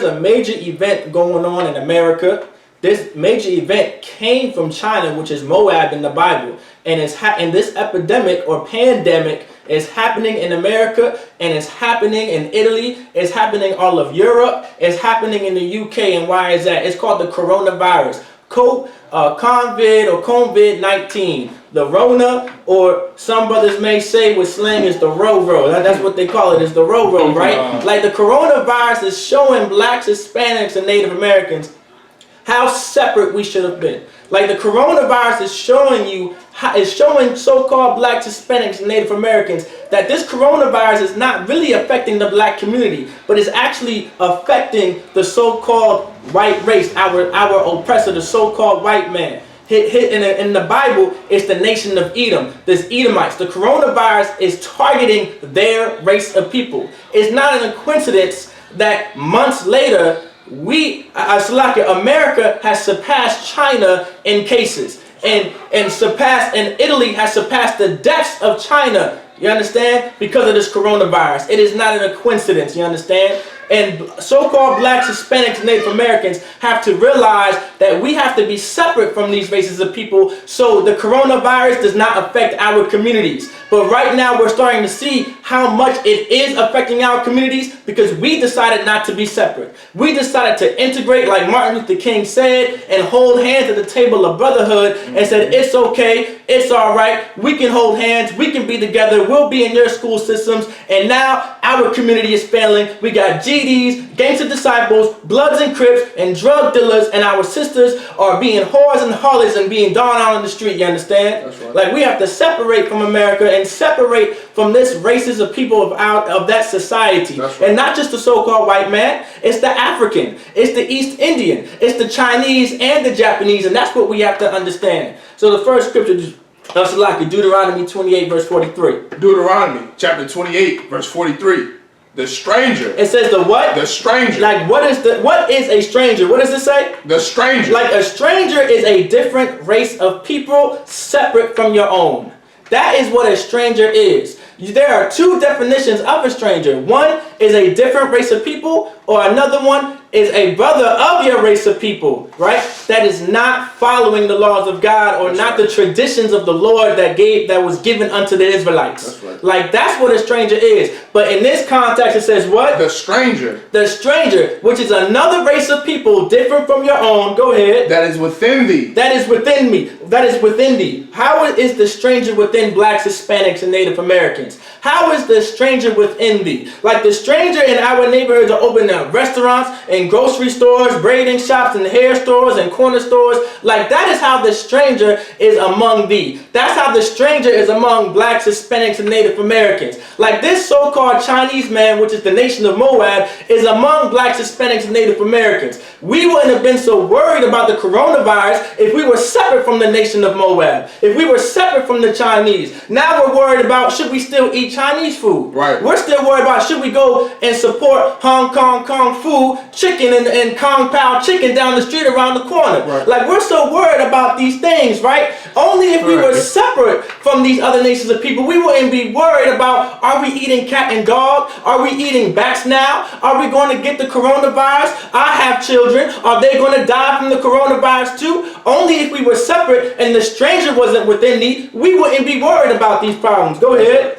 there's a major event going on in America. This major event came from China, which is Moab in the Bible. And this epidemic or pandemic is happening in America, and it's happening in Italy, it's happening all of Europe, it's happening in the UK. And why is that? It's called the coronavirus. COVID-19. The Rona, or some brothers may say with slang is the Ro-Ro. That's what they call it, is the Ro-Ro, right? Like the coronavirus is showing blacks, Hispanics, and Native Americans how separate we should have been. Like the coronavirus is showing you, is showing so-called blacks, Hispanics, and Native Americans that this coronavirus is not really affecting the black community, but is actually affecting the so-called white race, our oppressor, the so-called white man. In the Bible, it's the nation of Edom, this Edomites. The coronavirus is targeting their race of people. It's not a coincidence that months later, America has surpassed China in cases, and Italy has surpassed the deaths of China. You understand? Because of this coronavirus. It is not a coincidence. You understand? And so-called blacks, Hispanics, and Native Americans have to realize that we have to be separate from these races of people so the coronavirus does not affect our communities. But right now we're starting to see how much it is affecting our communities because we decided not to be separate. We decided to integrate, like Martin Luther King said, and hold hands at the table of brotherhood and said, it's okay, it's all right, we can hold hands, we can be together, we'll be in your school systems, and now our community is failing. We got GDs, gangster disciples, Bloods and Crips, and drug dealers, and our sisters are being whores and harlots and being down out on the street, you understand? That's right. Like we have to separate from America and separate from this races of people of that society. Right. And not just the so-called white man, it's the African, it's the East Indian, it's the Chinese and the Japanese, and that's what we have to understand. So the first scripture is Deuteronomy 28 verse 43. Deuteronomy chapter 28 verse 43. The stranger. It says the what? The stranger. Like what is a stranger? What does it say? The stranger. Like a stranger is a different race of people separate from your own. That is what a stranger is. There are two definitions of a stranger. One is a different race of people, or another one is a brother of your race of people, right? That is not following the laws of God or not the traditions of the Lord that was given unto the Israelites. That's right. Like that's what a stranger is. But in this context, it says what? The stranger. The stranger, which is another race of people different from your own. Go ahead. That is within thee. That is within me. That is within thee. How is the stranger within blacks, Hispanics, and Native Americans? How is the stranger within thee? Like the stranger in our neighborhoods are opening up restaurants and grocery stores, braiding shops and hair stores and corner stores. Like that is how the stranger is among thee. That's how the stranger is among blacks, Hispanics, and Native Americans. Like this so-called Chinese man, which is the nation of Moab, is among blacks, Hispanics, and Native Americans. We wouldn't have been so worried about the coronavirus if we were separate from the nation of Moab, if we were separate from the Chinese. Now we're worried about, should we still eat Chinese food? Right. We're still worried about, should we go and support Hong Kong Kung Fu chicken and Kung Pao chicken down the street around the corner? Right. Like we're so worried about these things, right? Only if we were separate from these other nations of people, we wouldn't be worried about, are we eating cat and dog? Are we eating bats now? Are we going to get the coronavirus? I have children. Are they going to die from the coronavirus too? Only if we were separate and the stranger wasn't within thee, we wouldn't be worried about these problems. Go ahead.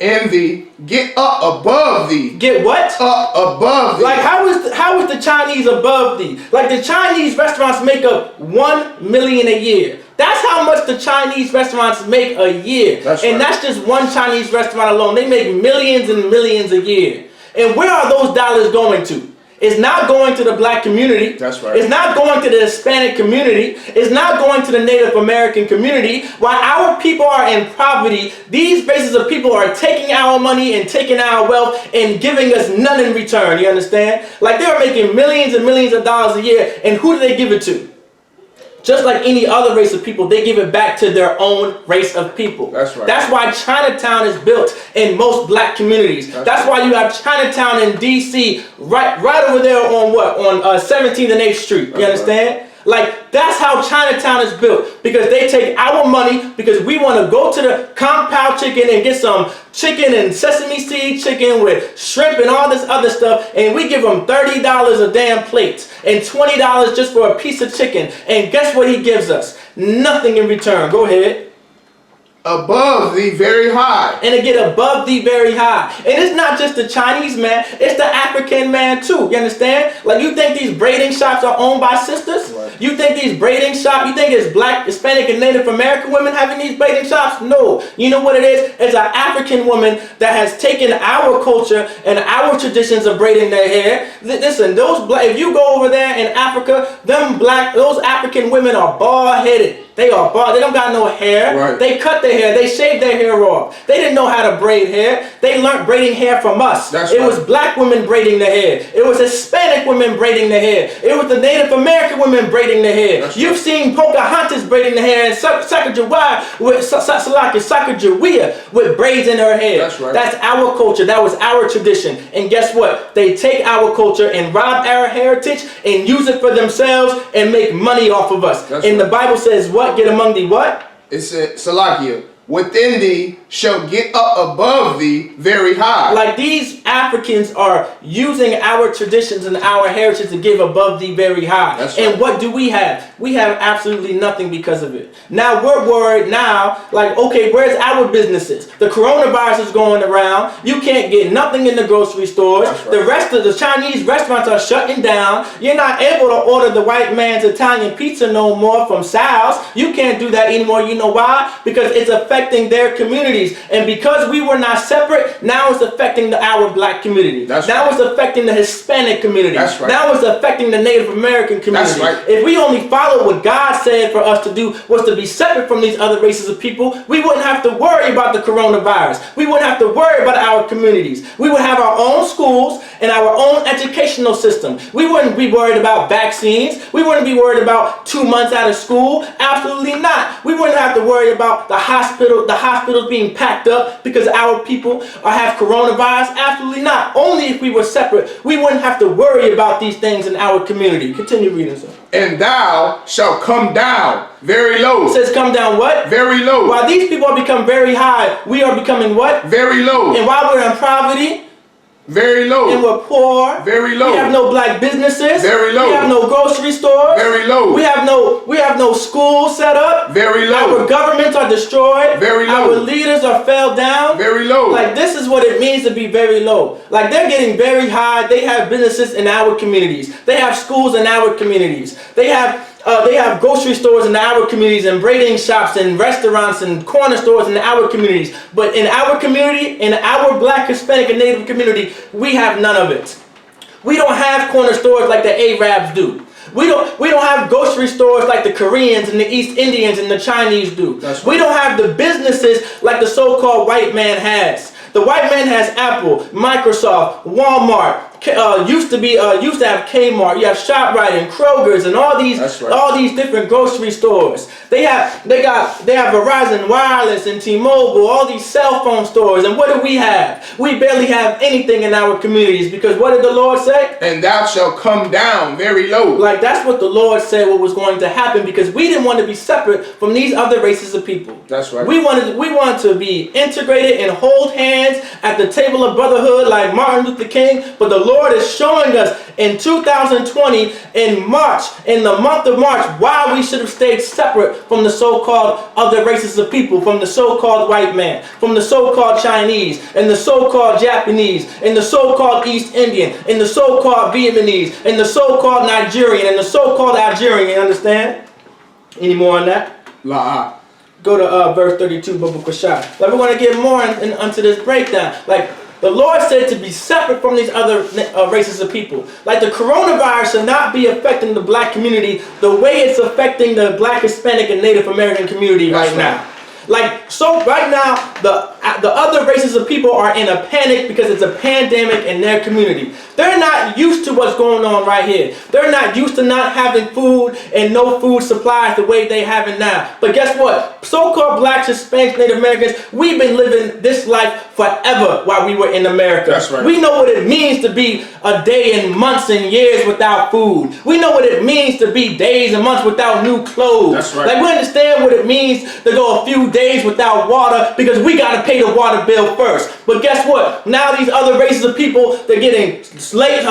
In thee, get up above thee. Get what? Up above thee. Like how is the Chinese above thee? Like the Chinese restaurants make up 1 million a year. That's how much the Chinese restaurants make a year. That's just one Chinese restaurant alone. They make millions and millions a year. And where are those dollars going to? It's not going to the black community. That's right. It's not going to the Hispanic community. It's not going to the Native American community. While our people are in poverty, these races of people are taking our money and taking our wealth and giving us none in return. You understand? Like they are making millions and millions of dollars a year, and who do they give it to? Just like any other race of people, they give it back to their own race of people. That's right. That's why Chinatown is built in most black communities. That's why you have Chinatown in D.C. right over there on what? On 17th and 8th Street. You understand? Like, that's how Chinatown is built. Because they take our money because we want to go to the compound chicken and get some chicken and sesame seed chicken with shrimp and all this other stuff. And we give them $30 a damn plate and $20 just for a piece of chicken. And guess what he gives us? Nothing in return. Go ahead. Above thee very high. And to get above thee very high. And it's not just the Chinese man, it's the African man too. You understand? Like, you think these braiding shops are owned by sisters? Right. You think these braiding shops, you think it's black, Hispanic, and Native American women having these braiding shops? No. You know what it is? It's an African woman that has taken our culture and our traditions of braiding their hair. Listen, those black, if you go over there in Africa, those African women are bald-headed. They are bald. They don't got no hair. Right. They cut their hair. They shaved their hair off. They didn't know how to braid hair. They learned braiding hair from us. It was black women braiding their hair. It was Hispanic women braiding their hair. It was the Native American women braiding their hair. You've seen Pocahontas braiding their hair and Sacagawea with braids in her hair. That's right. That's our culture. That was our tradition. And guess what? They take our culture and rob our heritage and use it for themselves and make money off of us. And the Bible says what? Get among thee what? It said, Salakia, within thee shall get up above thee very high. Like, these Africans are using our traditions and our heritage to give above thee very high. That's and right. what do we have? We have absolutely nothing because of it. Now we're worried now, like, okay, where's our businesses? The coronavirus is going around. You can't get nothing in the grocery stores. That's right. The rest of the Chinese restaurants are shutting down. You're not able to order the white man's Italian pizza no more from Sal's. You can't do that anymore. You know why? Because it's affecting their communities. And because we were not separate, now it's affecting our black community. That's now right. It's affecting the Hispanic community. That's right. Now it's affecting the Native American community. That's right. If we only followed what God said for us to do was to be separate from these other races of people, we wouldn't have to worry about the coronavirus. We wouldn't have to worry about our communities. We would have our own schools and our own educational system. We wouldn't be worried about vaccines. We wouldn't be worried about 2 months out of school. Absolutely not. We wouldn't have to worry about the hospitals being packed up because our people have coronavirus. Absolutely not. Only if we were separate, we wouldn't have to worry about these things in our community. Continue reading, sir. And thou shalt come down very low. It says come down what? Very low. While these people are becoming very high, we are becoming what? Very low. And while we're in poverty, very low. and we're poor, very low. We have no black businesses. Very low. We have no grocery stores. Very low. We have no schools set up. Very low. Our governments are destroyed. Very low. Our leaders are fell down. Very low. Like, this is what it means to be very low. Like, they're getting very high. They have businesses in our communities. They have schools in our communities. They have grocery stores in our communities and braiding shops and restaurants and corner stores in our communities. But in our community, in our black, Hispanic, and Native community, we have none of it. We don't have corner stores like the Arabs do. We don't have grocery stores like the Koreans and the East Indians and the Chinese do. That's right. We don't have the businesses like the so-called white man has. The white man has Apple, Microsoft, Walmart. Used to have Kmart. You have ShopRite and Kroger's and all these different grocery stores. They have Verizon Wireless and T-Mobile, all these cell phone stores. And what do we have? We barely have anything in our communities because what did the Lord say? And thou shalt come down very low. Like, that's what the Lord said what was going to happen because we didn't want to be separate from these other races of people. That's right. We wanted to be integrated and hold hands at the table of brotherhood like Martin Luther King, but the Lord is showing us in 2020 in March, in the month of March, why we should have stayed separate from the so-called other races of people, from the so-called white man, from the so-called Chinese, and the so-called Japanese, and the so-called East Indian, and the so-called Vietnamese, and the so-called Nigerian, and the so-called Algerian. You understand? Any more on that? La. Go to verse 32, Biblical Shot. Like, we're going to get more into this breakdown. Like, the Lord said to be separate from these other races of people. Like, the coronavirus should not be affecting the black community the way it's affecting the black, Hispanic, and Native American community right now. Like, so right now, the the other races of people are in a panic because it's a pandemic in their community. They're not used to what's going on right here. They're not used to not having food and no food supplies the way they have it now. But guess what? So-called blacks, Hispanics, Native Americans, we've been living this life forever while we were in America. That's right. We know what it means to be a day and months and years without food. We know what it means to be days and months without new clothes. That's right. Like, we understand what it means to go a few days without water because we got to pay the water bill first. But guess what? Now these other races of people, they're getting laid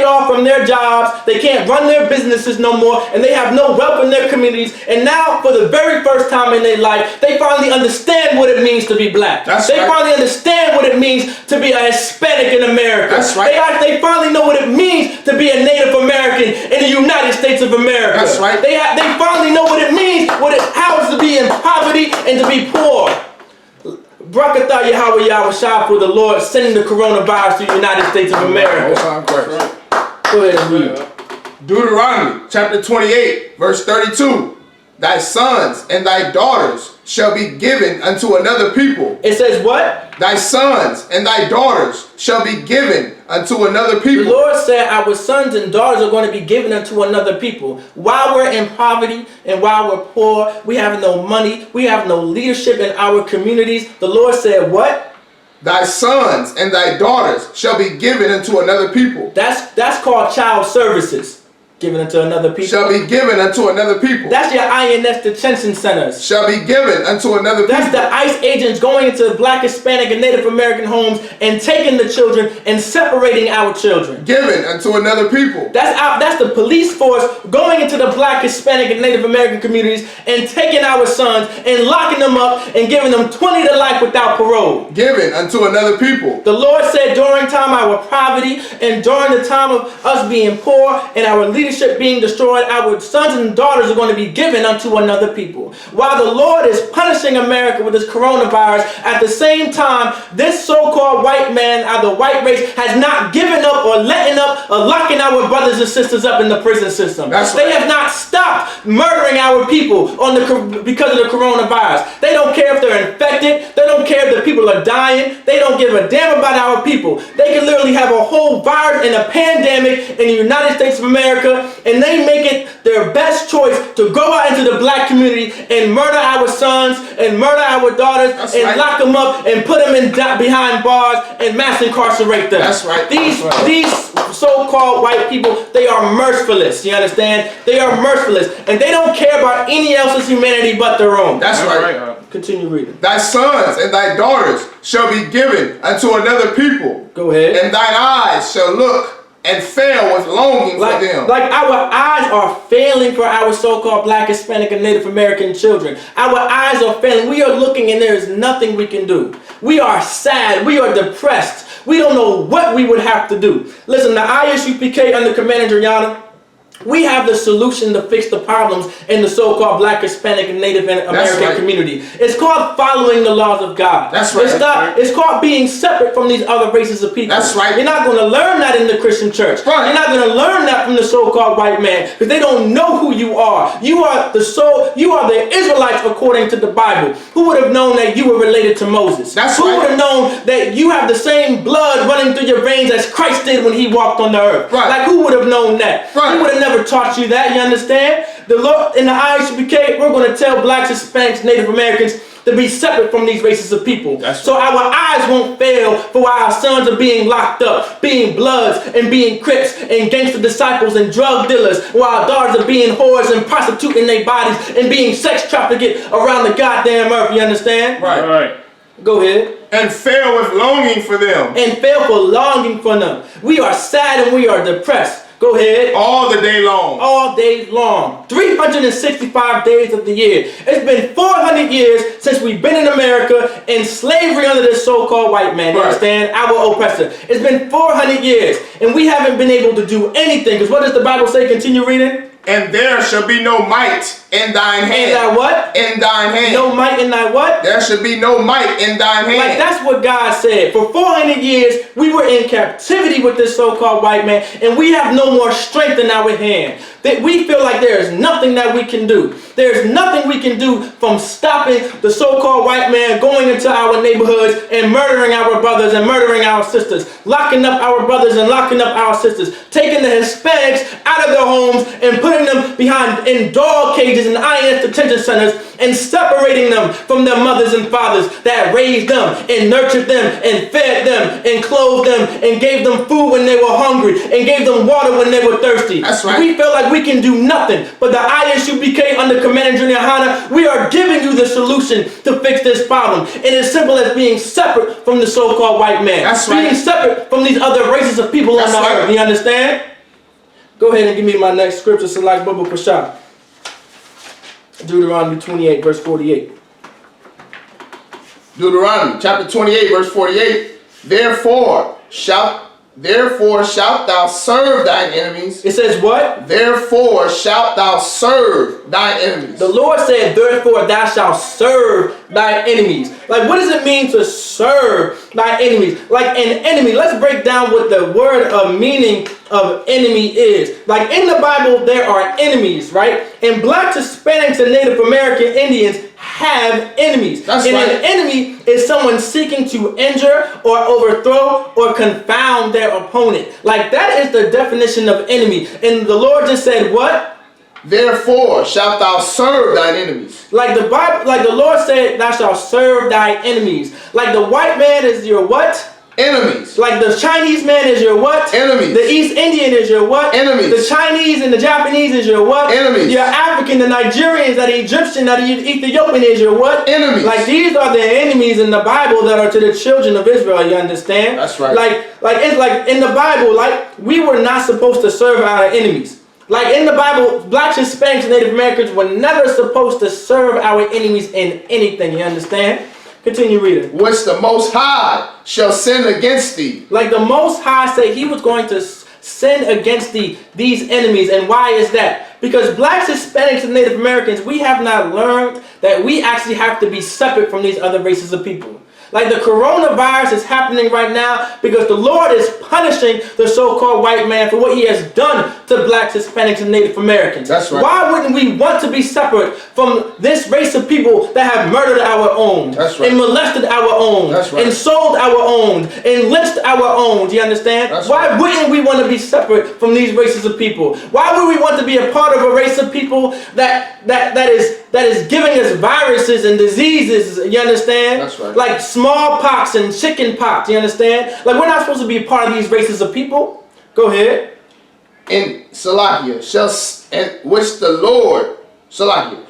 off from their jobs. They can't run their businesses no more, and they have no wealth in their communities. And now, for the very first time in their life, they finally understand what it means to be black. They finally understand what it means to be a Hispanic in America. That's right. They finally know what it means to be a Native American in the United States of America. That's right. They finally know what it means, how it's to be in poverty and to be poor. Brakatah Yahweh Yahushua for the Lord sending the coronavirus to the United States of America. Go ahead and read. Deuteronomy chapter 28, verse 32. Thy sons and thy daughters shall be given unto another people. It says what? Thy sons and thy daughters shall be given unto another people. The Lord said our sons and daughters are going to be given unto another people. While we're in poverty and while we're poor, we have no money, we have no leadership in our communities. The Lord said what? Thy sons and thy daughters shall be given unto another people. That's called child services. Given unto another people. Shall be given unto another people. That's your INS detention centers. Shall be given unto another people. That's the ICE agents going into black, Hispanic, and Native American homes and taking the children and separating our children. Given unto another people. That's the police force going into the black, Hispanic, and Native American communities and taking our sons and locking them up and giving them 20 to life without parole. Given unto another people. The Lord said during time our poverty and during the time of us being poor and our leadership being destroyed, our sons and daughters are going to be given unto another people. While the Lord is punishing America with this coronavirus, at the same time, this so-called white man, the white race, has not given up or letting up or locking our brothers and sisters up in the prison system. They have not stopped murdering our people because of the coronavirus. They don't care if they're infected. They don't care if the people are dying. They don't give a damn about our people. They can literally have a whole virus and a pandemic in the United States of America, and they make it their best choice to go out into the black community and murder our sons and murder our daughters lock them up and put them behind bars and mass incarcerate them. That's right. These so-called white people, they are merciless. You understand? They are merciless, and they don't care about any else's humanity but their own. That's right. Continue reading. Thy sons and thy daughters shall be given unto another people. Go ahead. And thine eyes shall look and fail with longing for them. Like our eyes are failing for our so-called black, Hispanic, and Native American children. Our eyes are failing. We are looking and there is nothing we can do. We are sad. We are depressed. We don't know what we would have to do. Listen, the I.S.U.P.K under Commander GEN.YAHANNA, we have the solution to fix the problems in the so-called black, Hispanic, and Native American community. It's called following the laws of God. That's right. It's called being separate from these other races of people. That's right. You're not going to learn that in the Christian church. Right. You're not going to learn that from the so-called white man because they don't know who you are. You are the Israelites according to the Bible. Who would have known that you were related to Moses? That's Who right. would have known that you have the same blood running through your veins as Christ did when he walked on the earth? Right. Like, who would have known that? Right. He would have never taught you that, you understand? The Lord in the I.S.U.P.K, we're going to tell blacks, Hispanics, Native Americans to be separate from these races of people. So our eyes won't fail for why our sons are being locked up, being Bloods and being Crips and gangster disciples and drug dealers, while our daughters are being whores and prostituting their bodies and being sex trafficked around the goddamn earth, you understand? Right. Go ahead. And fail with longing for them. And fail for longing for them. We are sad and we are depressed. Go ahead. All the day long. All day long. 365 days of the year. It's been 400 years since we've been in America in slavery under this so-called white man. You understand? Our oppressor. It's been 400 years and we haven't been able to do anything. Because what does the Bible say? Continue reading. And there shall be no might in thine hand. In thy what? In thine hand. No might in thy what? There should be no might in thine hand. Like, that's what God said. For 400 years, we were in captivity with this so-called white man, and we have no more strength in our hand. that we feel like there is nothing that we can do. There's nothing we can do from stopping the so-called white man going into our neighborhoods and murdering our brothers and murdering our sisters, locking up our brothers and locking up our sisters, taking the Hispanics out of their homes and putting them behind in dog cages and INS detention centers and separating them from their mothers and fathers that raised them and nurtured them and fed them and clothed them and gave them food when they were hungry and gave them water when they were thirsty. That's right. We feel like we can do nothing, but the I.S.U.P.K under Commander GEN.YAHANNA, we are giving you the solution to fix this problem. And it's simple as being separate from the so-called white man. That's right. Being separate from these other races of people on the earth. You understand? Go ahead and give me my next scripture, Select Bubble Pashah. Deuteronomy 28, verse 48. Deuteronomy chapter 28, verse 48. Therefore shalt thou serve thine enemies. It says what? Therefore shalt thou serve thine enemies. The Lord said, therefore thou shalt serve thy enemies. Like, what does it mean to serve thy enemies? Like an enemy. Let's break down what the word of meaning of enemy is. Like in the Bible, there are enemies, right? And blacks, Hispanics, and Native American Indians have enemies. That's and right. An enemy is someone seeking to injure or overthrow or confound their opponent. Like that is the definition of enemy. And the Lord just said what? Therefore shalt thou serve thine enemies. Like the Bible, like the Lord said, thou shalt serve thy enemies. Like the white man is your what? Enemies. Like the Chinese man is your what? Enemies. The East Indian is your what? Enemies. The Chinese and the Japanese is your what? Enemies. Your African, the Nigerians, that Egyptian, that Ethiopian is your what? Enemies. Like these are the enemies in the Bible that are to the children of Israel, you understand? That's right. Like it's like in the Bible, like we were not supposed to serve our enemies. Like in the Bible, blacks, Hispanics, and Native Americans were never supposed to serve our enemies in anything, you understand? Continue reading. Which the Most High shall send against thee. Like the Most High said he was going to send against these enemies. And why is that? Because blacks, Hispanics, and Native Americans, we have not learned that we actually have to be separate from these other races of people. Like the coronavirus is happening right now because the Lord is punishing the so-called white man for what he has done to blacks, Hispanics, and Native Americans. That's right. Why wouldn't we want to be separate from this race of people that have murdered our own, That's right. and molested our own, That's right. and sold our own, and lynched our own? Do you understand? That's Why right. wouldn't we want to be separate from these races of people? Why would we want to be a part of a race of people that is giving us viruses and diseases? You understand? That's right. Like smallpox and chicken pox. You understand? Like we're not supposed to be a part of these races of people. Go ahead. In Salakia which the Lord Salakia.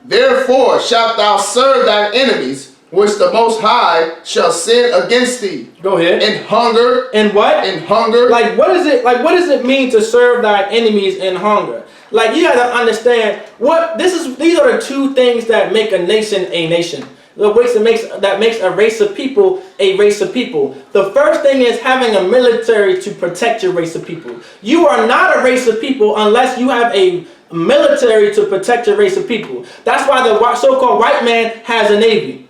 Therefore shalt thou serve thine enemies, which the Most High shall send against thee. Go ahead. In hunger. And what? In hunger. Like what is it? Like what does it mean to serve thy enemies in hunger? Like you gotta understand what this is. These are the two things that make a nation a nation. The ways that makes a race of people a race of people. The first thing is having a military to protect your race of people. You are not a race of people unless you have a military to protect your race of people. That's why the so-called white man has a navy.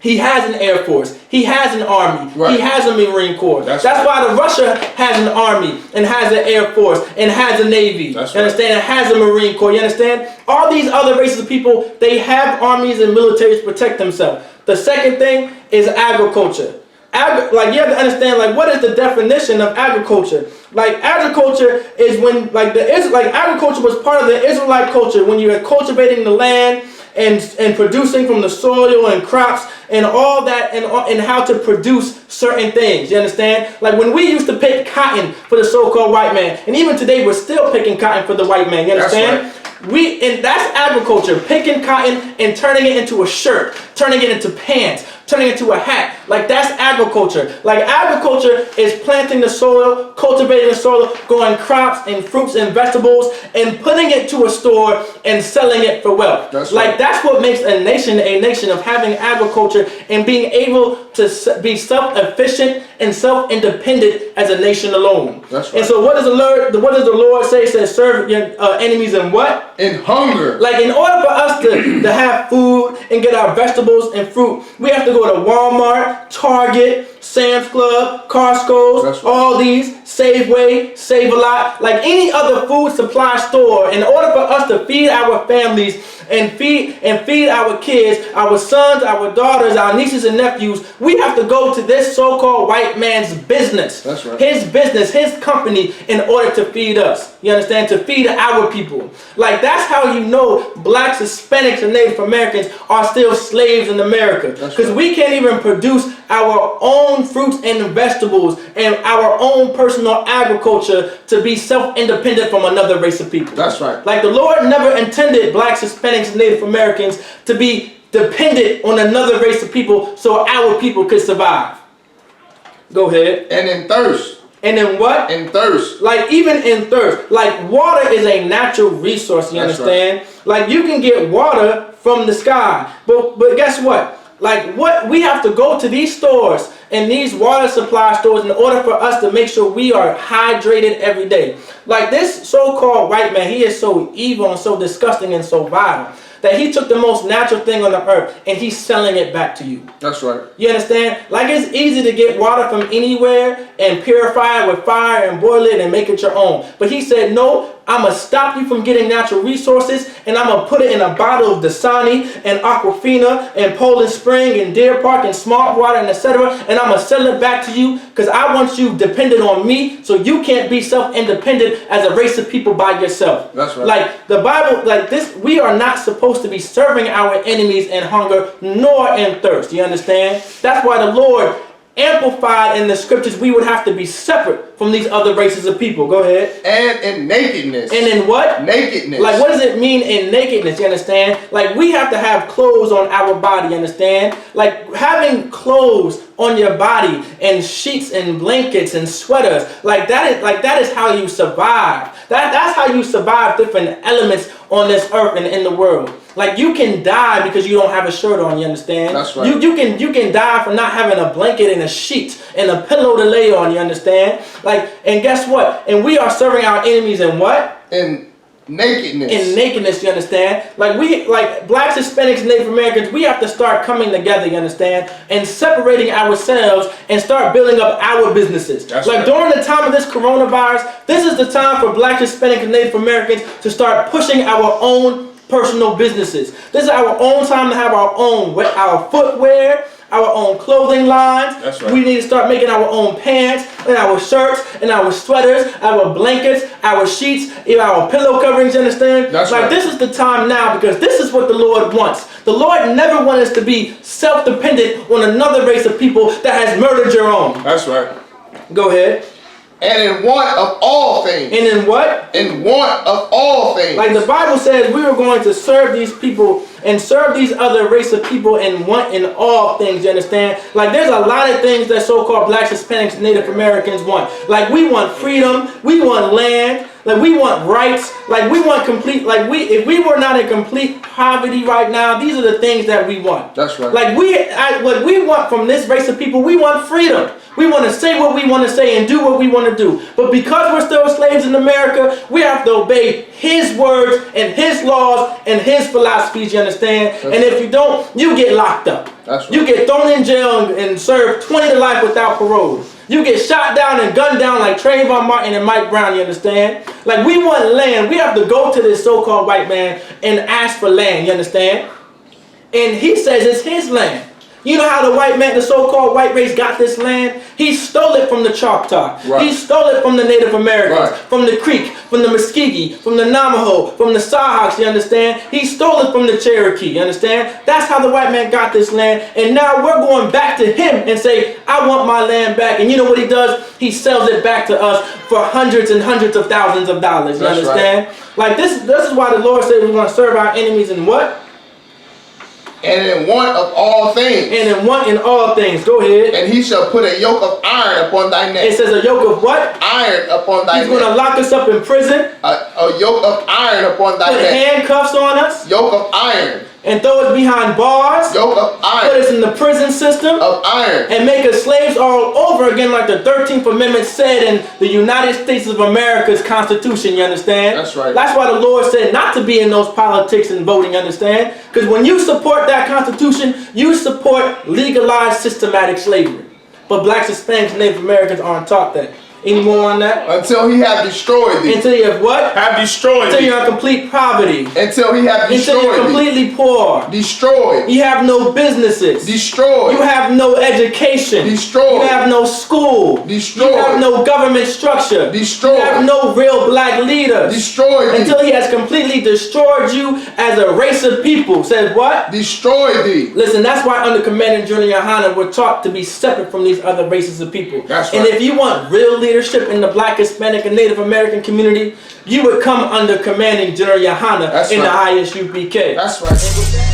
He has an air force. He has an army. Right. He has a Marine Corps. That's right. why the Russia has an army and has an air force and has a navy. That's you understand? And has a Marine Corps. You understand? All these other races of people, they have armies and militaries to protect themselves. The second thing is agriculture. Like you have to understand, like what is the definition of agriculture? Like agriculture is when agriculture was part of the Israelite culture when you are cultivating the land and producing from the soil and crops and all that and how to produce certain things. You understand? Like when we used to pick cotton for the so-called white man, and even today we're still picking cotton for the white man. You understand? That's right. That's agriculture, picking cotton and turning it into a shirt, turning it into pants, turning it into a hat. Like that's agriculture. Like agriculture is planting the soil, cultivating the soil, growing crops and fruits and vegetables, and putting it to a store and selling it for wealth. That's like right. that's what makes a nation of having agriculture and being able to be self-efficient and self-independent as a nation alone. That's right. And so what does the Lord say? It says serve your enemies in what? In hunger. Like in order for us to have food and get our vegetables and fruit, we have to go to Walmart, Target, Sam's Club, Costco's, That's right. all these, Safeway, Save-A-Lot, like any other food supply store, in order for us to feed our families and feed our kids, our sons, our daughters, our nieces and nephews, we have to go to this so-called white man's business. That's right. His business, his company, in order to feed us. You understand? To feed our people. Like, that's how you know blacks, Hispanics, and Native Americans are still slaves in America. Because we can't even produce our own fruits and vegetables and our own personal agriculture to be self-independent from another race of people. That's right. Like, the Lord never intended blacks, Hispanics, and Native Americans to be dependent on another race of people so our people could survive. Go ahead. And in thirst. And in what? In thirst. Like, even in thirst. Like, water is a natural resource, you understand? Right. Like, you can get water from the sky. But guess what? Like, what we have to go to these stores and these water supply stores in order for us to make sure we are hydrated every day. Like, this so-called white man, he is so evil and so disgusting and so vile that he took the most natural thing on the earth and he's selling it back to you. That's right. You understand? Like, it's easy to get water from anywhere and purify it with fire and boil it and make it your own. But he said, no, I'm going to stop you from getting natural resources, and I'm going to put it in a bottle of Dasani and Aquafina and Poland Spring and Deer Park and Smart Water and etc. And I'm going to sell it back to you because I want you dependent on me so you can't be self-independent as a race of people by yourself. That's right. Like, the Bible, like this, we are not supposed to be serving our enemies in hunger nor in thirst. You understand? That's why the Lord amplified in the scriptures we would have to be separate from these other races of people. Go ahead. And in nakedness. And in what? Nakedness. Like, what does it mean in nakedness? You understand? Like, we have to have clothes on our body. You understand? Like, having clothes on your body and sheets and blankets and sweaters, like that is how you survive. That's how you survive different elements on this earth and in the world. Like, you can die because you don't have a shirt on, you understand? That's right. You can die for not having a blanket and a sheet and a pillow to lay on, you understand? Like, and guess what? And we are serving our enemies in what? In nakedness. In nakedness, you understand? Like blacks, Hispanics, and Native Americans, we have to start coming together, you understand? And separating ourselves and start building up our businesses. That's like, right. during the time of this coronavirus, this is the time for blacks, Hispanics, and Native Americans to start pushing our own personal businesses. This is our own time to have our footwear, our own clothing lines. That's right. We need to start making our own pants and our shirts and our sweaters, our blankets, our sheets, our pillow coverings, you understand? That's like, right. this is the time now because this is what the Lord wants. The Lord never wants us to be self-dependent on another race of people that has murdered your own. That's right. Go ahead. And in want of all things. And in what? In want of all things. Like, the Bible says we were going to serve these people and serve these other race of people and want in all things, you understand? Like, there's a lot of things that so-called blacks, Hispanics, Native Americans want. Like, we want freedom, we want land, like, we want rights, like, we want complete, like, if we were not in complete poverty right now, these are the things that we want. That's right. Like, what we want from this race of people, we want freedom. We want to say what we want to say and do what we want to do. But because we're still slaves in America, we have to obey his words and his laws and his philosophies, you understand? That's and if you don't, you get locked up. That's right. You get thrown in jail and serve 20 to life without parole. You get shot down and gunned down like Trayvon Martin and Mike Brown, you understand? Like, we want land. We have to go to this so-called white man and ask for land, you understand? And he says it's his land. You know how the white man, the so-called white race, got this land? He stole it from the Choctaw. Right. He stole it from the Native Americans, Right. from the Creek, from the Muskegee, from the Navajo, from the Sahawks, you understand? He stole it from the Cherokee, you understand? That's how the white man got this land. And now we're going back to him and say, I want my land back. And you know what he does? He sells it back to us for hundreds and hundreds of thousands of dollars, you That's understand? Like, this is why the Lord said we're going to serve our enemies in what? And in want of all things. And in want in all things. Go ahead. And he shall put a yoke of iron upon thy neck. It says a yoke of what? Iron upon thy He's neck. going to lock us up in prison. A yoke of iron upon thy Put neck. handcuffs on us. Yoke of iron. And throw us behind bars. Yoke of Put iron. us in the prison system. Of iron. And make us slaves all over again, like the 13th Amendment said in the United States of America's Constitution, you understand? That's right. That's why the Lord said not to be in those politics and voting, you understand? Because when you support that Constitution, you support legalized systematic slavery. But blacks, Hispanics, and Native Americans aren't taught that. Any more on that? Until he have destroyed thee. Until you have what? Have destroyed Until thee. you're in complete poverty. Until he have Until you're destroyed thee. completely poor. Destroyed. You have no businesses. Destroyed. You have no education. Destroyed. You have no school. Destroyed. You have no government structure. Destroyed. You have no real black leaders. Destroyed thee. Until he has completely destroyed you as a race of people. Says what? Destroyed thee. Listen, that's why under Commander Gen.YAHANNA we're taught to be separate from these other races of people. That's And right. if you want real leadership in the black, Hispanic, and Native American community, you would come under Commanding Gen.YAHANNA That's in right. the ISUPK. That's right.